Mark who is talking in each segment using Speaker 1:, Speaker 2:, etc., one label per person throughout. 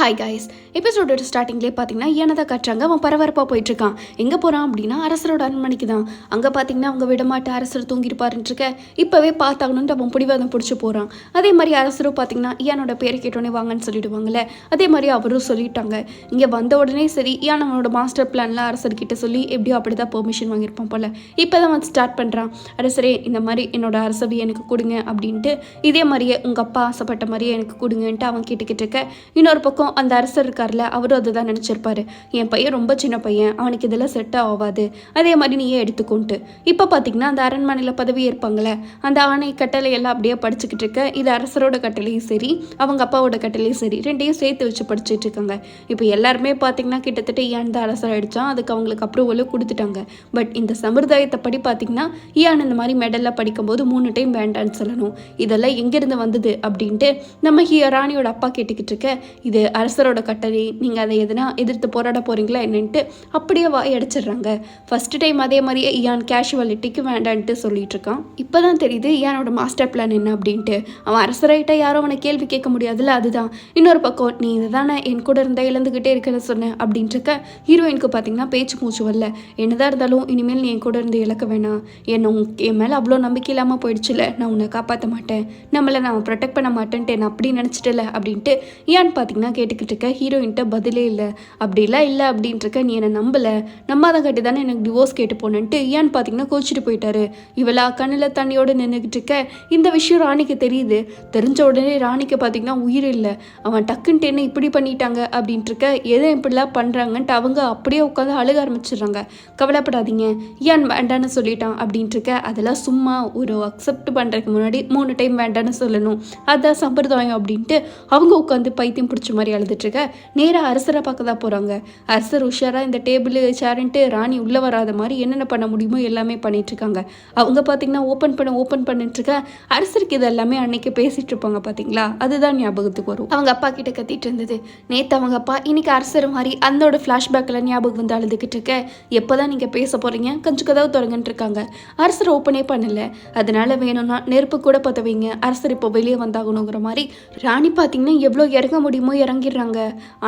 Speaker 1: Hi guys, எபிசோடோட ஸ்டார்டிங்லேயே பார்த்தீங்கன்னா ஏனதான் காட்டுறாங்க. அவன் பரபரப்பாக போயிட்டுருக்கான். எங்கே போகிறான் அப்படின்னா அரசரோட அரண்மனைக்கு தான். அங்கே பார்த்தீங்கன்னா அவங்க விடமாட்ட அரசர் தூங்கிருப்பாருன்னு இருக்க இப்போவே பார்த்தாகணுன்ட்டு அவன் பிடிவாதம் பிடிச்சி போகிறான். அதே மாதிரி அரசரும் பார்த்தீங்கன்னா ஏனோட பேரை கேட்டோடனே வாங்கன்னு சொல்லிடுவாங்கல்ல, அதே மாதிரி அவரும் சொல்லிட்டாங்க. இங்கே வந்த உடனே சரி ஏன் அவனோட மாஸ்டர் பிளானில் அரசர்கிட்ட சொல்லி எப்படியோ அப்படி தான் பெர்மிஷன் வாங்கியிருப்பான் போல். இப்போ தான் வந்து ஸ்டார்ட் பண்ணுறான். அரசரே, இந்த மாதிரி என்னோட அரசவை எனக்கு கொடுங்க அப்படின்ட்டு, இதே மாதிரியே உங்கள் அப்பா ஆசைப்பட்ட மாதிரியே எனக்கு கொடுங்கன்ட்டு அவன் கேட்டுக்கிட்டு இருக்க, இன்னொரு பக்கம் அந்த அரசர் இருக்கார்ல, அவரும் அதை தான் நினச்சிருப்பாரு. என் பையன் ரொம்ப சின்ன பையன், அவனுக்கு இதெல்லாம் செட் ஆகாது, அதே மாதிரி நீயே எடுத்துக்கொண்டு. இப்போ பார்த்தீங்கன்னா அந்த அரண்மனையில் பதவி ஏற்பாங்களே, அந்த ஆணை கட்டளை எல்லாம் அப்படியே படிச்சுக்கிட்டு இருக்க. இது அரசரோட கட்டளையும் சரி அவங்க அப்பாவோட கட்டளையும் சரி ரெண்டையும் சேர்த்து வச்சு படிச்சுட்டு இருக்காங்க. இப்போ எல்லாருமே பார்த்தீங்கன்னா கிட்டத்தட்ட ஏன் தான் அரசர் அடித்தான், அதுக்கு அவங்களுக்கு அப்ரூவலும் கொடுத்துட்டாங்க. பட் இந்த சம்பிரதாயத்தை படி பார்த்தீங்கன்னா ஏன் இந்த மாதிரி மெடலில் படிக்கும்போது 3 டைம் வேண்டான்னு சொல்லணும். இதெல்லாம் எங்கேருந்து வந்தது அப்படின்ட்டு நம்ம ராணியோட அப்பா கேட்டுக்கிட்டு இருக்க. இது அரசரோட கட்டளை, நீங்கள் அதை எதுனா எதிர்த்து போராட போகிறீங்களா என்னன்ட்டு அப்படியே வாய் அடிச்சிடுறாங்க. ஃபஸ்ட்டு டைம் அதே மாதிரியே இயான் கேஷுவாலிட்டிக்கு வேண்டான்ட்டு சொல்லிட்டு இருக்கான். இப்போ தான் தெரியுது இயானோட மாஸ்டர் பிளான் என்ன அப்படின்ட்டு. அவன் அரசராயிட்டா யாரும் அவனை கேள்வி கேட்க முடியாதுல்ல, அதுதான். இன்னொரு பக்கம் நீ இதை தானே என் கூட இருந்தால் இழந்துக்கிட்டே இருக்கிற சொன்னேன் அப்படின்ட்டு இருக்க. ஹீரோயினுக்கு பார்த்தீங்கன்னா பேச்சு மூச்சு வரல. என்னதான் இருந்தாலும் இனிமேல் நீ என் கூட இருந்து இழக்க வேணாம், என் மேலே அவ்வளோ நம்பிக்கை இல்லாமல் போயிடுச்சுல, நான் உன்னை காப்பாற்ற மாட்டேன், நம்மளை நான் ப்ரொடெக்ட் பண்ண மாட்டேன்ட்டு நான் அப்படி நினச்சிட்டல அப்படின்ட்டு ஏன்னு பார்த்தீங்கன்னா கேட்டுக்கிட்டு இருக்க. ஹீரோயின்ட்ட பதிலே இல்லை. அப்படிலாம் இல்லை அப்படின்ட்டு இருக்க. நீ என்னை நம்பலை, நம்பாதான் கட்டி தானே எனக்கு டிவோர்ஸ் கேட்டு போனேன்ட்டு ஏன்னு பார்த்தீங்கன்னா கோச்சிட்டு போயிட்டாரு. இவளா கண்ணில் தண்ணியோடு நின்றுக்கிட்டு இருக்க. இந்த விஷயம் ராணிக்கு தெரியுது. தெரிஞ்ச உடனே ராணிக்கு பார்த்தீங்கன்னா உயிர் இல்லை. அவன் டக்குன்ட்டு என்ன இப்படி பண்ணிட்டாங்க அப்படின்ட்டு இருக்க. எதை இப்படிலாம் பண்ணுறாங்கன்ட்டு அவங்க அப்படியே உட்காந்து அழுக ஆரம்பிச்சிடுறாங்க. கவலைப்படாதீங்க, ஏன் வேண்டான்னு சொல்லிட்டான் அப்படின்ட்டு இருக்க. அதெல்லாம் சும்மா ஒரு அக்செப்ட் பண்ணுறதுக்கு முன்னாடி 3 டைம் வேண்டான்னு சொல்லணும், அதுதான் சம்பிரதாயம் அப்படின்ட்டு அவங்க உட்காந்து பைத்தியம் பிடிச்ச மாதிரி அழுதுட்டுருக்க. நேராக அரசரை பார்க்க தான் போகிறாங்க. அரசர் உஷாராக இந்த டேபிள் சேருன்ட்டு ராணி உள்ளே வராத மாதிரி என்னென்ன பண்ண முடியுமோ எல்லாமே பண்ணிகிட்ருக்காங்க. அவங்க பார்த்திங்கன்னா ஓப்பன் பண்ணிட்டுருக்க. அரசருக்கு இது எல்லாமே அன்னைக்கு பேசிகிட்டு இருப்பாங்க பார்த்தீங்களா, அதுதான் ஞாபகத்துக்கு வரும். அவங்க அப்பா கிட்ட கத்திட்டு இருந்தது நேற்று அவங்க அப்பா, இன்னைக்கு அரசர் மாதிரி அதோட ஃப்ளாஷ்பேக்கில் ஞாபகம் வந்து அழுதுகிட்டு இருக்க. எப்போ தான் நீங்கள் பேச போகிறீங்க, கொஞ்சம் கதவு தொடங்கன்ட்டு இருக்காங்க. அரசர் ஓப்பனே பண்ணலை, அதனால வேணும்னா நெருப்பு கூட பற்ற வைங்க, அரசர் இப்போ வெளியே வந்தாகணுங்கிற மாதிரி. ராணி பார்த்திங்கன்னா எவ்வளோ இறங்க முடியுமோ இறங்கிடுறாங்க.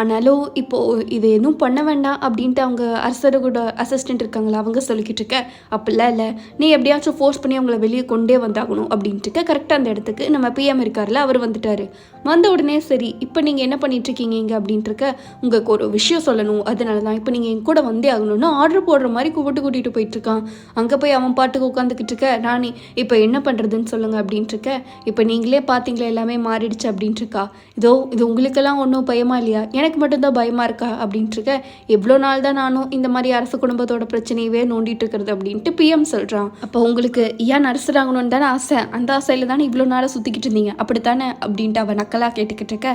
Speaker 1: ஆனாலும் இப்போது இது எதுவும் பண்ண வேண்டாம் அப்படின்ட்டு அவங்க அரசரோட அசிஸ்டன்ட் இருக்காங்களா, அவங்க சொல்லிக்கிட்டு இருக்க. அப்படிலாம் இல்லை, நீ எப்படியாச்சும் ஃபோர்ஸ் பண்ணி அவங்கள வெளியே கொண்டே வந்தாகணும் அப்படின்ட்டு இருக்க. கரெக்டாக அந்த இடத்துக்கு நம்ம பிஎம் இருக்கார்ல, அவர் வந்துட்டார். வந்த உடனே சரி இப்போ நீங்கள் என்ன பண்ணிகிட்ருக்கீங்க இங்கே அப்படின்ட்டு இருக்க. உங்களுக்கு ஒரு விஷயம் சொல்லணும், அதனால தான் இப்போ நீங்கள் என் கூட வந்தே ஆகணும்னு ஆர்டர் போடுற மாதிரி கூட்டிகிட்டு போயிட்டுருக்கான். அங்கே போய் அவன் பாட்டுக்கு உட்காந்துக்கிட்டு இருக்க. ராணி, இப்போ என்ன பண்ணுறதுன்னு சொல்லுங்கள் அப்படின்ட்டு இருக்க. இப்போ நீங்களே பார்த்தீங்களா எல்லாமே மாறிடுச்சு அப்படின்ட்டு இருக்கா. இது உங்களுக்கெல்லாம் ஒன்றும் பயமா இல்லையா, எனக்கு மட்டும்தான் பயமாக இருக்கா அப்படின்ட்டு இருக்க. எவ்வளோ நாள் தான் நானும் இந்த மாதிரி அரசு குடும்பத்தோட பிரச்சனையவே நோண்டிட்டு இருக்கிறது அப்படின்ட்டு பிஎம் சொல்கிறான். அப்போ உங்களுக்கு ஏன் அரசராகணும்னு தானே ஆசை, அந்த ஆசையில் தானே இவ்வளோ நேரம் சுற்றிக்கிட்டு இருந்தீங்க அப்படித்தானே அப்படின்ட்டு அவன் நக்கலாக கேட்டுக்கிட்டு இருக்க.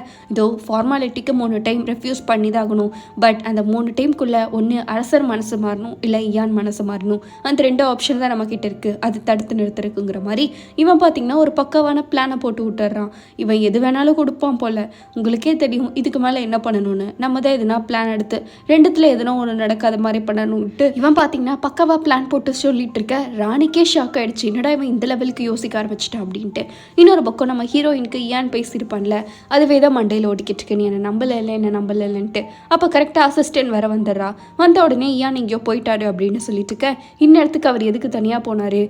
Speaker 1: ஃபார்மாலிட்டிக்கு 3 டைம் ரெஃப்யூஸ் பண்ணி தான் ஆகணும். பட் அந்த 3 டைம்குள்ளே ஒன்று அரசர் மனசு மாறணும், இல்லை இயான் மனசு மாறணும். அந்த 2 ஆப்ஷன் தான் நம்மக்கிட்ட இருக்குது, அது தடுத்து நிறுத்திருக்குங்கிற மாதிரி இவன் பார்த்தீங்கன்னா ஒரு பக்காவான பிளானை போட்டு விட்டுறான். இவன் எது வேணாலும் கொடுப்பான் போல். உங்களுக்கே தெரியும் இதுக்கு மேலே என்ன பண்ணணும்னு. நம்ம தான் எதுனா பிளான் எடுத்து 2த்துல எதுனா ஒன்று நடக்காத மாதிரி பண்ணணும்ட்டு இவன் பார்த்தீங்கன்னா பக்காவாக பிளான் போட்டு சொல்லிட்டு இருக்க. ராணிக்கே ஷாக் ஆகிடுச்சு, என்னடா இவன் இந்த லெவலுக்கு யோசிக்க ஆரம்பிச்சிட்டான் அப்படின்ட்டு. இன்னொரு பக்கம் நம்ம ஹீரோயினுக்கு ஏன் பேசியிருப்பான்ல, அதுவே தான் மண்டையில் ஓடிக்கிட்டு இருக்கு. நீ என்ன நம்பலைன்ட்டு. அப்போ கரெக்டாக அசிஸ்டன்ட் வர வந்துடுறா. வந்த உடனே ஏன் எங்கேயோ போயிட்டாரு அப்படின்னு சொல்லிட்டு இருக்க. இந்நேரத்துக்கு அவர் எதுக்கு தனியாக போனார்,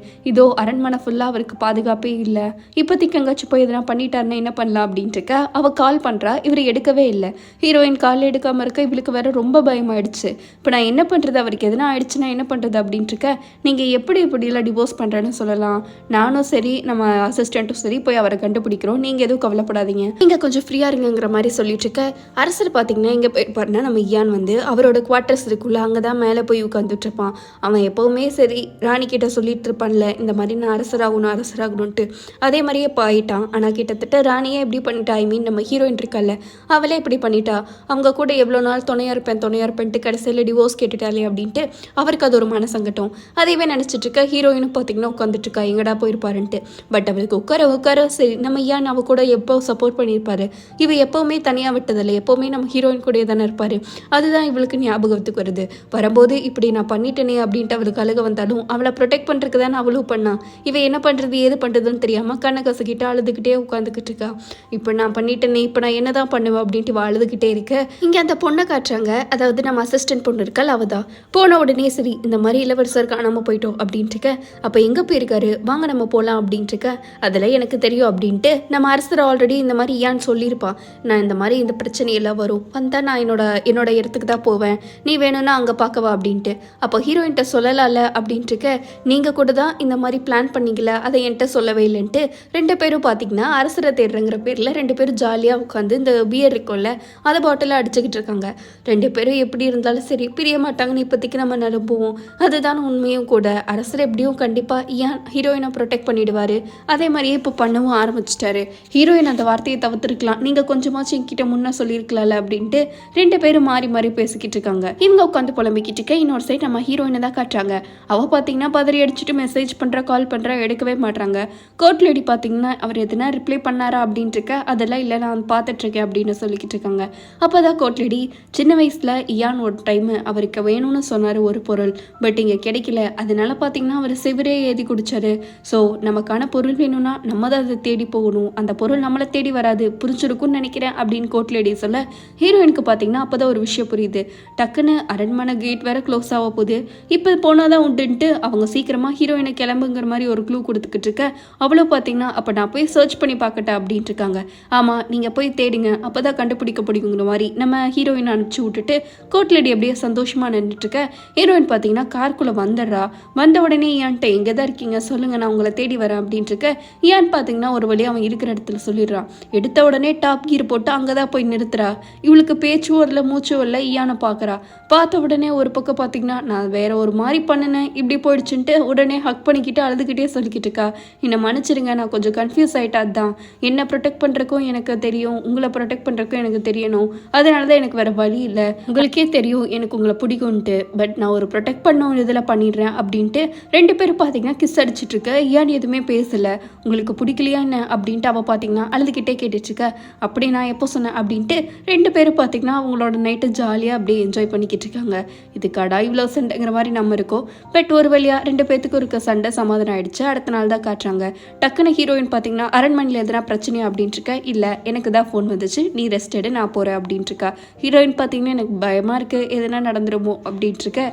Speaker 1: அரண்மனை ஃபுல்லாக அவருக்கு பாதுகாப்பே இல்லை, இப்போதைக்கு எங்காச்சும் போய் எதனா பண்ணிட்டாருன்னா என்ன பண்ணலாம் அப்படின்ட்டு இருக்க. அவள் கால் பண்ணுறா, இவர் எடுக்கவே இல்லை. ஹீரோயின் கால் எடுக்காமல் இருக்க. இவளுக்கு வேற ரொம்ப பயமாயிடுச்சு. இப்போ நான் என்ன பண்ணுறது, அவருக்கு எதனா ஆயிடுச்சுன்னா என்ன பண்ணுறது அப்படின்ட்டு இருக்க. நீங்கள் எப்படிலாம் டிவோர்ஸ் பண்ணுறேன்னு சொல்லலாம், நானும் சரி நம்ம அசிஸ்டண்ட்டும் சரி போய் அவரை கண்டுபிடிக்கிறோம், நீங்கள் எதுவும் கவலைப்படாதீங்க, நீங்கள் கொஞ்சம் ஃப்ரீயாக இருங்கிற மாதிரி சொல்லிட்டு இருக்க. அரசர் பார்த்தீங்கன்னா எங்கே போயிருப்பாருன்னா நம்ம இயான் வந்து அவரோட குவார்ட்டர்ஸ் இருக்குள்ள அங்கே தான் மேலே போய் உட்காந்துட்டு இருப்பான். அவன் எப்போவுமே சரி ராணி கிட்ட சொல்லிட்டு இருப்பான்ல இந்த மாதிரி நான் அரசராகணும்ட்டு, அதே மாதிரியே போயிட்டான். ஆனால் கிட்டத்தட்ட ராணியே எப்படி பண்ணிட்டா, ஐ மீன் நம்ம ஹீரோயின் இருக்கல்ல அவளே இப்படி பண்ணிட்டா. அவங்க கூட எவ்வளோ நாள் துணையாக இருப்பேன்ட்டு கடைசியில் டிவோர்ஸ் கேட்டுட்டாலே அப்படின்ட்டு அவருக்கு அது ஒரு மனசங்கட்டம். அதைவே நினச்சிட்டு இருக்க. ஹீரோயினும் பார்த்தீங்கன்னா உட்காந்துட்டு இருக்கா, எங்கடா போயிருப்பாருன்ட்டு. பட் அவருக்கு உட்கார சரி நம்ம ஏன் அவ கூட எப்போ சப்போர்ட் பண்ணியிருப்பாரு, இவ எப்போவுமே தனியாக விட்டதில்லை, எப்போவுமே நம்ம ஹீரோயின் கூட தானே இருப்பார். அதுதான் இவளுக்கு ஞாபகத்துக்கு வருது. வரும்போது இப்படி நான் பண்ணிட்டேனே அப்படின்ட்டு அவளுக்கு அழுக வந்தாலும் அவளை ப்ரொடெக்ட் பண்ணுறதுக்கு தானே அவளும் பண்ணான். இவ என்ன பண்ணுறது ஏது பண்ணுறதுன்னு தெரியாமல் கண்ணை கசக்கிட்டு அழுதுகிட்டே உட்காந்துக்கிட்டு இருக்கா. இப்போ நான் பண்ணிட்டேனே, இப்போ நான் என்ன தான் பண்ணுவேன் அப்படின்ட்டு அழுதுகிட்டே இருக்கு. இங்கே அந்த பொண்ணை காட்டுறாங்க, அதாவது நம்ம அசிஸ்டன்ட் பொண்ணு இருக்கல் அவதான். போன உடனே சரி இந்த மாதிரி இளவரசர் காணாமல் போயிட்டோம் அப்படின்ட்டு இருக்க. அப்போ எங்கே போயிருக்காரு, வாங்க நம்ம போகலாம் அப்படின்ட்டு இருக்க. அதில் எனக்கு தெரியும் அப்படின்ட்டு நம்ம அரசர் ஆல்ரெடி இந்த மாதிரி ஏன்னு சொல்லியிருப்பான். நான் இந்த மாதிரி இந்த பிரச்சனையெல்லாம் வரும் வந்தால் நான் என்னோட இடத்துக்கு தான் போவேன், நீ வேணும்னா அங்கே பார்க்கவா அப்படின்ட்டு. அப்போ ஹீரோயின்ட்ட சொல்லலாம்ல அப்படின்ட்டு இருக்க. நீங்கள் கூட தான் இந்த மாதிரி பிளான் பண்ணிக்கல, அதை என்கிட்ட சொல்லவே இல்லைன்ட்டு 2 பேரும் பார்த்தீங்கன்னா அரசரை தேடுறங்கிற பேரில் 2 பேரும் ஜாலியாக உட்காந்து இந்த பியர் இருக்கும்ல அதை பாட்டில் அடிச்சுக்கிட்டு இருக்காங்க. 2 பேரும் எப்படி இருந்தாலும் சரி பிரிய மாட்டாங்கன்னு இப்போதைக்கு நம்ம நம்புவோம். அதுதான் உண்மையும் கூட. அரசர் எப்படியும் கண்டிப்பாக ஏன் ஹீரோயினை ப்ரொடெக்ட் பண்ணிடுவார். அதே மாதிரியே இப்போ பண்ணவும் ஆரம்பிச்சிட்டாரு. ஹீரோயின் அந்த வார்த்தையை தவிர்த்துருக்கலாம், நீங்கள் கொஞ்சமாச்சும் என்கிட்ட முன்னே சொல்லியிருக்கலாம்ல அப்படின்ட்டு 2 பேரும் மாறி மாறி பேசிக்கிட்டு இருக்காங்க. இவங்க உட்காந்து புலம்பிக்கிட்டு இருக்க. இன்னொரு சைட் நம்ம ஹீரோயினை தான் காட்டுறாங்க. அவள் பார்த்தீங்கன்னா பதறி அடிச்சுட்டு மெசேஜ் பண்ணுற கால் பண்ணுற எடுக்கவே மாட்டாங்க. கோர்ட் லேடி பார்த்தீங்கன்னா அவர் எதுனா ரிப்ளை பண்ணாரா அப்படின்ட்டு இருக்க. அதெல்லாம் இல்லை நான் பார்த்துட்ருக்கேன் அப்படின்னு சொல்லிக்கிட்டு இருக்காங்க. அப்போ தான் கோர்ட் லேடி சின்ன வயசில் இயான் ஒரு டைம் அவருக்கு வேணும்னு சொன்னார் ஒரு பொருள், பட் இங்கே கிடைக்கல, அதனால பார்த்தீங்கன்னா அவர் செவரே எழுதி குடிச்சாரு. ஸோ நமக்கான பொருள் வேணும்னா நம்ம தான் அதை தேடி போகணும், அந்த பொருள் நம்மளை தேடி வராது, புரிஞ்சிருக்கும்னு நினைக்கிறேன் அப்படின்னு கோர்ட் லேடி சொல்ல ஹீரோயினுக்கு பார்த்தீங்கன்னா அப்போ தான் ஒரு விஷயம் புரியுது. டக்குன்னு அரண்மனை கேட் வேற க்ளோஸ் ஆக போகுது, இப்போ போனால் தான் உண்டுன்ட்டு அவங்க சீக்கிரமாக ஹீரோயினை கிளம்புங்கிற மாதிரி ஒரு க்ளூ கொடுத்துக்கிட்டு இருக்க. அவ்வளோ பார்த்தீங்கன்னா அப்போ நான் போய் சர்ச் பண்ணி பார்க்கட்டேன் அப்படின்ட்டு இருக்காங்க. ஆமாம் நீங்கள் போய் தேடுங்க, அப்போ தான் கண்டுபிடிக்க பிடிக்குங்கிற மாதிரி நம்ம ஹீரோயின் அனுப்பிச்சி விட்டுட்டு கோர்ட் லேடி அப்படியே சந்தோஷமாக நின்றுட்டுருக்க. ஹீரோயின் பார்த்தீங்கன்னா கார்க்குள்ளே வந்துடுறா. வந்த உடனே ஏன்ட்ட எங்கே தான் இருக்கீங்க சொல்லுங்கள், நான் உங்களை தேடி வரேன் அப்படின்ட்டு இருக்க. ஏன்னு பார்த்தீங்கன்னா ஒரு வழியாக அவன் இருக்கிற இடத்துல சொல்லிடுறான். எடுத்த உடனே டாப் கீர் போட்டு அங்கே தான் போய் நிறுத்துறா. இவளுக்கு பேச்சும் வரல மூச்சும் வரல. ஈயானை பார்க்குறா. பார்த்த உடனே ஒரு பக்கம் பார்த்தீங்கன்னா நான் வேற ஒரு மாதிரி பண்ணினேன் இப்படி போயிடுச்சுன்ட்டு உடனே ஹக் பண்ணிக்கிட்டு அழுதுகிட்டே சொல்லிக்கிட்டு இருக்கா. என்னை மன்னிச்சிருங்க, நான் கொஞ்சம் கன்ஃபியூஸ் ஆகிட்டா. அதுதான் என்னை ப்ரொடெக்ட் பண்ணுறக்கும் எனக்கு தெரியும், உங்களை ப்ரொடெக்ட் பண்ணுறக்கும் எனக்கு தெரியணும், அதனால தான் எனக்கு வேறு வழி இல்லை. உங்களுக்கே தெரியும் எனக்கு உங்களை பிடிக்கும்ன்ட்டு, பட் நான் ஒரு ப்ரொடெக்ட் பண்ண ஒரு இதில் பண்ணிடுறேன் அப்படின்ட்டு 2 பேரும் பார்த்தீங்கன்னா கிஸ் அடிச்சிட்ருக்க. ஏன் எதுவுமே பேசலை, உங்களுக்கு பிடிக்கலையா என்ன அப்படின்ட்டு அவள் பார்த்தீங்கன்னா அழுதுகிட்டே கேட்டுட்ருக்க. அப்படி நான் எப்போ சொன்னேன் அப்படின்ட்டு 2 பேரும் பார்த்தீங்கன்னா அவங்களோட நைட்டு ஜாலியாக அப்படியே என்ஜாய் பண்ணிக்கிட்டு இருக்காங்க. இதுக்காடா இவ்வளோ சண்டைங்கிற மாதிரி நம்ம இருக்கோம். பட் ஒரு வழியாக 2 பேர்த்துக்கும் இருக்க சண்டை சமாதானம் ஆயிடுச்சு. அடுத்த நாள் தான் காட்டுறாங்க. டக்குன்னு ஹீரோயின் பார்த்தீங்கன்னா அரண்மனையில் எதனா பிரச்சனையா அப்படின்ட்டு இருக்கா. இல்லை எனக்கு தான் ஃபோன் வந்துச்சு, நீ ரெஸ்ட் எடு நான் போகிறேன் அப்படின்ட்டு இருக்கா. ஹீரோயின் பார்த்தீங்கன்னா எனக்கு பயமாக இருக்குது எதனா நடந்துருமோ அப்படின்ட்டு இருக்க.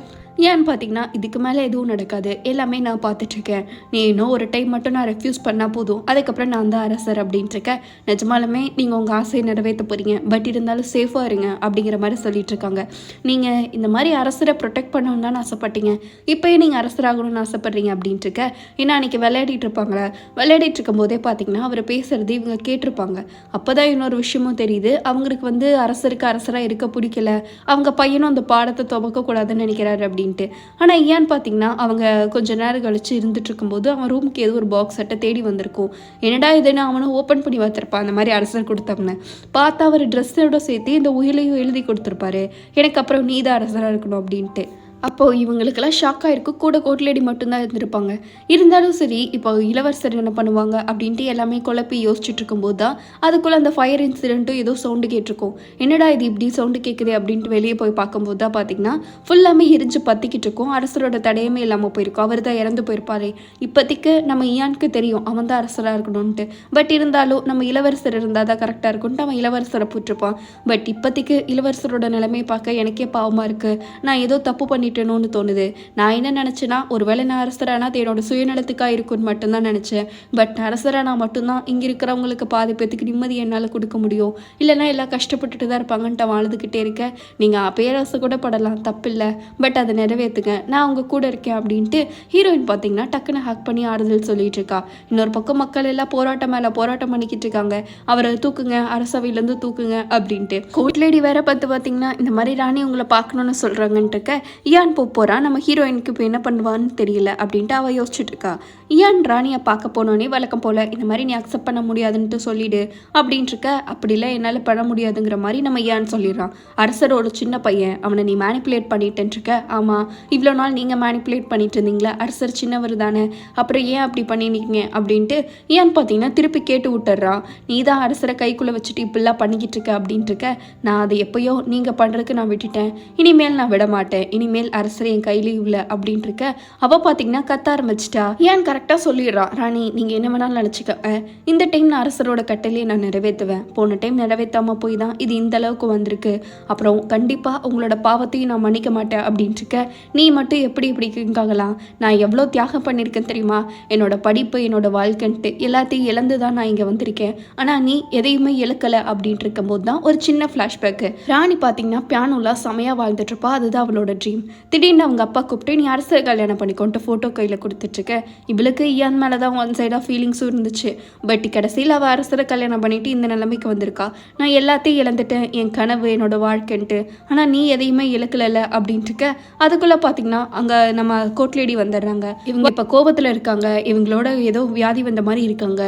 Speaker 1: ஏன்னு பார்த்தீங்கன்னா இதுக்கு மேலே எதுவும் நடக்காது, எல்லாமே நான் பார்த்துட்ருக்கேன், நீ இன்னும் ஒரு டைம் மட்டும் நான் ரெஃப்யூஸ் பண்ணால் போதும், அதுக்கப்புறம் நான் தான் அரசர் அப்படின்ட்டு இருக்கேன். நிஜமாலுமே நீங்கள் உங்கள் ஆசையை நிறைவேற்ற போகிறீங்க, பட் இருந்தாலும் சேஃபாக இருங்க அப்படிங்கிற மாதிரி சொல்லிட்டு இருக்காங்க. நீங்கள் இந்த மாதிரி அரசரை ப்ரொடெக்ட் பண்ணணும்னு தான் ஆசைப்பட்டீங்க, இப்போயே நீங்கள் அரசராகணும்னு ஆசைப்பட்றீங்க அப்படின்ட்டு இருக்க. ஏன்னா அன்றைக்கி விளையாடிட்டு இருப்பாங்களே, விளையாடிட்டு இருக்கும் போதே பார்த்தீங்கன்னா அவர் பேசுறது இவங்க கேட்டிருப்பாங்க. அப்போ தான் இன்னொரு விஷயமும் தெரியுது, அவங்களுக்கு வந்து அரசராக இருக்க பிடிக்கல, அவங்க பையனும் அந்த பாடத்தை துவக்கக்கூடாதுன்னு நினைக்கிறாரு அப்படின்னு. ஆனால் ஏன்னு பார்த்தீங்கன்னா அவங்க கொஞ்ச நேரம் கழிச்சு இருந்துட்டு இருக்கும்போது அவன் ரூமுக்கு ஏதோ ஒரு பாக்ஸ் சட்டை தேடி வந்திருக்கும். என்னடா இதுன்னு அவனும் ஓப்பன் பண்ணி பார்த்துருப்பான். அந்த மாதிரி அரசர் கொடுத்தவன பார்த்தா அவர் ட்ரெஸ்ஸோட சேர்த்து இந்த உயிலையும் எழுதி கொடுத்துருப்பாரு, எனக்கு அப்புறம் நீ தான் அரசராக இருக்கணும் அப்படின்ட்டு. அப்போது இவங்களுக்கெல்லாம் ஷாக் ஆகிருக்கும். கூட கோர்ட் லேடி மட்டும்தான் இருந்திருப்பாங்க. இருந்தாலும் சரி இப்போ இளவரசர் என்ன பண்ணுவாங்க அப்படின்ட்டு எல்லாமே குழப்பி யோசிச்சுட்டு இருக்கும்போது தான் அதுக்குள்ளே அந்த ஃபயர் இன்சிடென்ட்டும் ஏதோ சவுண்டு கேட்டிருக்கும். என்னடா இது இப்படி சவுண்டு கேட்குது அப்படின்ட்டு வெளியே போய் பார்க்கும்போது தான் பார்த்தீங்கன்னா ஃபுல்லாமே எரிஞ்சு பற்றிக்கிட்டு இருக்கும். அரசரோட தடையுமே இல்லாமல் போயிருக்கும், அவர் தான் இறந்து போயிருப்பாரு. இப்போதைக்கு நம்ம ஈயானுக்கு தெரியும் அவன் தான் அரசராக இருக்கணும்ன்ட்டு, பட் இருந்தாலும் நம்ம இளவரசர் இருந்தால் தான் கரெக்டாக இருக்கும்ன்ட்டு அவன் இளவரசரை போட்டிருப்பான். பட் இப்போதைக்கு இளவரசரோட நிலைமையை பார்க்க எனக்கே பாவமாக இருக்குது, நான் ஏதோ தப்பு பண்ணிட்டு தோணுது. நான் என்ன நினைச்சேன்னா ஒருவேளை நான் அரசரானா என்னோட சுயநலத்துக்காக இருக்குன்னு மட்டும்தான் நினைச்சேன். பட் அரசரானா மட்டும்தான் இங்க இருக்கிறவங்களுக்கு பாதி பேத்துக்கு நிம்மதி என்னால் கொடுக்க முடியும், இல்லைன்னா எல்லாம் கஷ்டப்பட்டுட்டு தான் இருப்பாங்கன்ட்டு வாழ்ந்துக்கிட்டே இருக்கேன். நீங்கள் பேராசை கூட படலாம், தப்பில்லை, பட் அதை நிறைவேற்றுங்க, நான் உங்க கூட இருக்கேன் அப்படின்ட்டு ஹீரோயின் பார்த்தீங்கன்னா டக்குன்னு ஹேக் பண்ணி ஆறுதல் சொல்லிட்டு இருக்கா. இன்னொரு பக்கம் மக்கள் எல்லாம் போராட்டம் மேலே போராட்டம் பண்ணிக்கிட்டு இருக்காங்க, அவரை தூக்குங்க, அரசவையிலேருந்து தூக்குங்க அப்படின்ட்டு. கோர்ட் லேடி வேற பார்த்தீங்கன்னா இந்த மாதிரி ராணி உங்களை பார்க்கணும்னு சொல்கிறாங்கன்ட்டு இருக்க. இயான் போகிறான், நம்ம ஹீரோயினுக்கு இப்போ என்ன பண்ணுவான்னு தெரியல அப்படின்ட்டு அவள் யோசிச்சுட்டு இருக்கா. இயான் ராணியை பார்க்க போனோன்னே வழக்கம் போல் இந்த மாதிரி நீ அக்செப்ட் பண்ண முடியாதுன்ட்டு சொல்லிடு அப்படின்ட்டு இருக்க. அப்படிலாம் என்னால் பண்ண முடியாதுங்கிற மாதிரி நம்ம இயான் சொல்லிடுறான். அரசரோட சின்ன பையன், அவனை நீ மேனிப்புலேட் பண்ணிட்டேன்னு இருக்க. ஆமாம், இவ்வளோ நாள் நீங்கள் மேனிப்புலேட் பண்ணிட்டு இருந்தீங்களா, அரசர் சின்னவர் தானே, அப்புறம் ஏன் அப்படி பண்ணினீங்க அப்படின்ட்டு இயான் பார்த்தீங்கன்னா திருப்பி கேட்டு விட்டுறான். நீ தான் அரசரை கைக்குள்ளே வச்சுட்டு இப்படிலாம் பண்ணிக்கிட்டு இருக்க அப்படின்ட்டு இருக்க. நான் அதை எப்பயோ நீங்கள் பண்ணுறதுக்கு நான் விட்டுட்டேன், இனிமேல் நான் விட மாட்டேன், இனிமேல் இனிமேல் அரசர் என் கையிலையும் இல்லை அப்படின்ட்டு இருக்க அவள் பார்த்தீங்கன்னா கத்த ஆரம்பிச்சிட்டா. ஏன் கரெக்டாக சொல்லிடுறா, ராணி நீங்கள் என்ன வேணாலும் நினச்சிக்க, இந்த டைம் நான் அரசரோட கட்டளையை நான் நிறைவேற்றுவேன். போன டைம் நிறைவேற்றாமல் போய் தான் இது இந்த அளவுக்கு வந்திருக்கு. அப்புறம் கண்டிப்பாக உங்களோட பாவத்தையும் நான் மன்னிக்க மாட்டேன் அப்படின்ட்டு இருக்க. நீ மட்டும் எப்படி இப்படி இருக்காங்களாம், நான் எவ்வளோ தியாகம் பண்ணியிருக்கேன் தெரியுமா, என்னோட படிப்பு என்னோட வாழ்க்கைன்ட்டு எல்லாத்தையும் இழந்து தான் நான் இங்கே வந்திருக்கேன். ஆனால் நீ எதையுமே இழக்கலை அப்படின்ட்டு இருக்கும்போது தான் ஒரு சின்ன ஃப்ளாஷ்பேக்கு. ராணி பார்த்தீங்கன்னா பியானோலாம் செமையாக வாழ்ந்துட்டு இருப்பா. அதுதான் அவளோட ட்ரீம். திடீர்னு அவங்க அப்பா கூப்பிட்டு நீ அரசர் கல்யாணம் பண்ணிக்கொண்டு ஃபோட்டோ கையில் கொடுத்துட்ருக்க. இவளுக்கு இயான் மேலே தான் ஒன் சைடாக ஃபீலிங்ஸும் இருந்துச்சு. பட் கடைசியில் அவள் அரசரை கல்யாணம் பண்ணிட்டு இந்த நிலைமைக்கு வந்திருக்கா. நான் எல்லாத்தையும் இழந்துட்டேன், என் கனவு என்னோட வாழ்க்கைன்ட்டு. ஆனால் நீ எதையுமே இழக்கல அப்படின்ட்டு இருக்க. அதுக்குள்ளே பார்த்தீங்கன்னா அங்கே நம்ம கோட்லேடி வந்துடுறாங்க. இவங்க இப்போ கோபத்தில் இருக்காங்க, இவங்களோட ஏதோ வியாதி வந்த மாதிரி இருக்காங்க,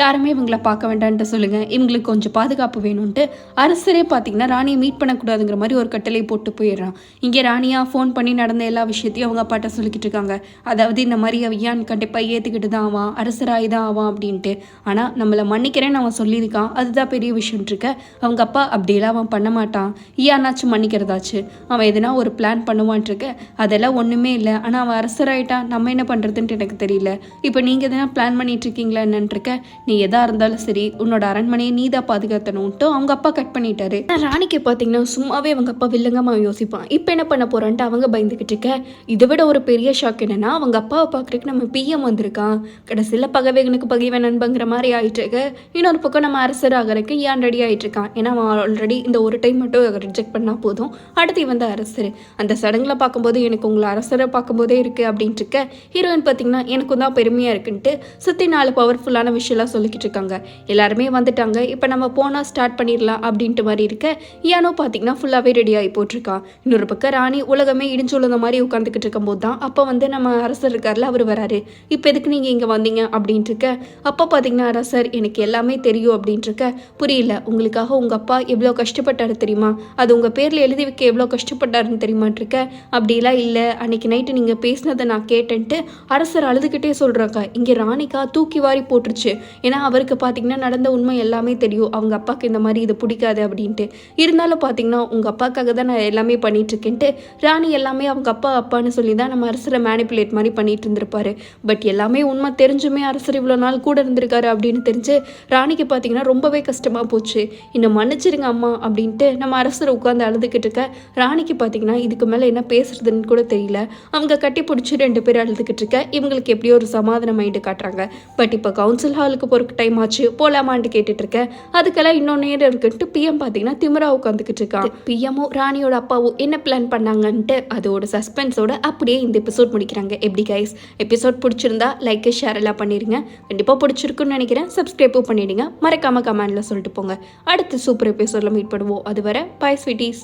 Speaker 1: யாருமே இவங்கள பார்க்க வேண்டான்ட்டு சொல்லுங்க, இவங்களுக்கு கொஞ்சம் பாதுகாப்பு வேணும்ன்ட்டு அரசரே பார்த்தீங்கன்னா ராணியை மீட் பண்ணக்கூடாதுங்கிற மாதிரி ஒரு கட்டளை போட்டு போயிடுறான். இங்கே ராணியா ஃபோன் பண்ணி நடந்த எல்லா விஷயத்தையும் அவங்க அப்பாட்ட சொல்லிக்கிட்டு இருக்காங்க. அதாவது இந்த மாதிரி ஐயான் கண்டிப்பாக ஏற்றுக்கிட்டு தான் ஆவான், அரசராகி தான் ஆவான் அப்படின்ட்டு. ஆனால் நம்மளை மன்னிக்கிறேன்னு அவன் சொல்லியிருக்கான், அதுதான் பெரிய விஷயம் இருக்க. அவங்க அப்பா அப்படியெல்லாம் அவன் பண்ண மாட்டான், ஈயானாச்சும் மன்னிக்கிறதாச்சு, அவன் எதுனா ஒரு பிளான் பண்ணுவான் இருக்க. அதெல்லாம் ஒன்றுமே இல்லை. ஆனால் அவன் அரசராயிட்டான், நம்ம என்ன பண்ணுறதுன்ட்டு எனக்கு தெரியல. இப்போ நீங்கள் எதனா பிளான் பண்ணிட்டு இருக்கீங்களா என்னன்னு இருக்க. நீ எதாக இருந்தாலும் சரி உன்னோட அரண்மனையை நீ தான் பாதுகாத்தணும்ட்டு அவங்க அப்பா கட் பண்ணிட்டாரு. ராணிக்கு பார்த்தீங்கன்னா சும்மாவே அவங்க அப்பா வில்லங்கமாக யோசிப்பான். இப்போ என்ன பண்ண போறான்ட்டு அவங்க பயந்துக்கிட்டு இருக்க. இதை விட ஒரு பெரிய ஷாக் என்னன்னா அவங்க அப்பாவை பார்க்குறதுக்கு நம்ம பிஎம் வந்திருக்கான். கடைசியில் பகைவனுக்கு பகைவன் நண்பங்கிற மாதிரி ஆயிட்டு இருக்க. இன்னொரு பக்கம் நம்ம அரசர் ஆகிறதுக்கு ஏன் ரெடி ஆகிட்டு இருக்கான். ஏன்னா அவன் ஆல்ரெடி இந்த ஒரு டைம் மட்டும் ரிஜெக்ட் பண்ணால் போதும், அடுத்து வந்து அரசர். அந்த சடங்கில் பார்க்கும்போது எனக்கு உங்களை அரசரை பார்க்கும்போதே இருக்குது அப்படின்ட்டு இருக்க. ஹீரோயின் பார்த்தீங்கன்னா எனக்கும் தான் பெருமையாக இருக்குன்ட்டு சுற்றி 4 பவர்ஃபுல்லான விஷயம்லாம் சொல்லிக்கிட்டு இருக்காங்க. எல்லாருமே வந்துட்டாங்க, இப்போ நம்ம போனால் ஸ்டார்ட் பண்ணிடலாம் அப்படின்ட்டு மாதிரி இருக்க. ஏனோ பார்த்தீங்கன்னா ஃபுல்லாகவே ரெடி ஆகி போட்டிருக்கா. இன்னொரு பக்கம் ராணி உலகமே இடிஞ்சு உழுந்த மாதிரி உட்காந்துக்கிட்டு இருக்கும்போது தான் அப்போ வந்து நம்ம அரசர் இருக்கார்ல அவர் வராரு. இப்போ எதுக்கு நீங்கள் இங்கே வந்தீங்க அப்படின்ட்டு இருக்க. அப்போ பார்த்தீங்கன்னா அரசர் எனக்கு எல்லாமே தெரியும் அப்படின்ட்டு இருக்க. புரியல, உங்களுக்காக உங்கள் அப்பா எவ்வளோ கஷ்டப்பட்டாரு தெரியுமா, அது உங்கள் பேரில் எழுதி வைக்க எவ்வளோ கஷ்டப்பட்டாருன்னு தெரியுமான்ட்டு இருக்க. அப்படிலாம் இல்லை, அன்னைக்கு நைட்டு நீங்கள் பேசினதை நான் கேட்டேன்ட்டு அரசர் அழுதுகிட்டே சொல்கிறாங்க. இங்கே ராணிக்கா தூக்கி வாரி போட்டுருச்சு. ஏன்னா அவருக்கு பார்த்தீங்கன்னா நடந்த உண்மை எல்லாமே தெரியும், அவங்க அப்பாவுக்கு இந்த மாதிரி இது பிடிக்காது அப்படின்ட்டு. இருந்தாலும் பார்த்தீங்கன்னா உங்கள் அப்பாவுக்காக தான் நான் எல்லாமே பண்ணிட்டு இருக்கேன்ட்டு ராணி எல்லாமே அவங்க அப்பா அப்பான்னு சொல்லி தான் நம்ம அரசரை மேனிப்புலேட் மாதிரி பண்ணிட்டு இருந்திருப்பாரு. பட் எல்லாமே உண்மை தெரிஞ்சுமே அரசர் இவ்வளோ நாள் கூட இருந்திருக்காரு அப்படின்னு தெரிஞ்சு ராணிக்கு பார்த்தீங்கன்னா ரொம்பவே கஷ்டமாக போச்சு. இன்னும் மன்னிச்சிருங்க அம்மா அப்படின்ட்டு நம்ம அரசரை உட்காந்து அழுதுகிட்டு இருக்க. ராணிக்கு பார்த்தீங்கன்னா இதுக்கு மேலே என்ன பேசுறதுன்னு கூட தெரியல. அவங்க கட்டி பிடிச்சி 2 பேர் அழுதுகிட்டு இருக்க. இவங்களுக்கு எப்படியோ ஒரு சமாதானம் மைண்டு காட்டுறாங்க. பட் இப்போ கவுன்சில் ஹாலுக்கு போகிறக்கு டைம் ஆச்சு, போலாமான்ட்டு கேட்டுட்டு இருக்க. அதுக்கெல்லாம் இன்னும் நேரம் இருக்குன்ட்டு பிஎம் பார்த்தீங்கன்னா திமிரா உட்காந்துக்கிட்டு இருக்கான். பிஎம்மும் ராணியோட அப்பாவும் என்ன பிளான் பண்ணாங்கன்ட்டு அதோட சஸ்பென்ஸோட அப்படியே இந்த எபிசோட் முடிக்கிறாங்க. எப்படி கைஸ், எபிசோட் பிடிச்சிருந்தா லைக் ஷேர் எல்லாம் பண்ணிடுங்க. கண்டிப்பாக பிடிச்சிருக்குன்னு நினைக்கிறேன். சப்ஸ்கிரைப்பும் பண்ணிடுங்க. மறக்காம கமெண்ட்ல சொல்லிட்டு போங்க. அடுத்து சூப்பர் எபிசோட்ல மீட் பண்ணுவோம். அதுவரை பை ஸ்வீட்டீஸ்.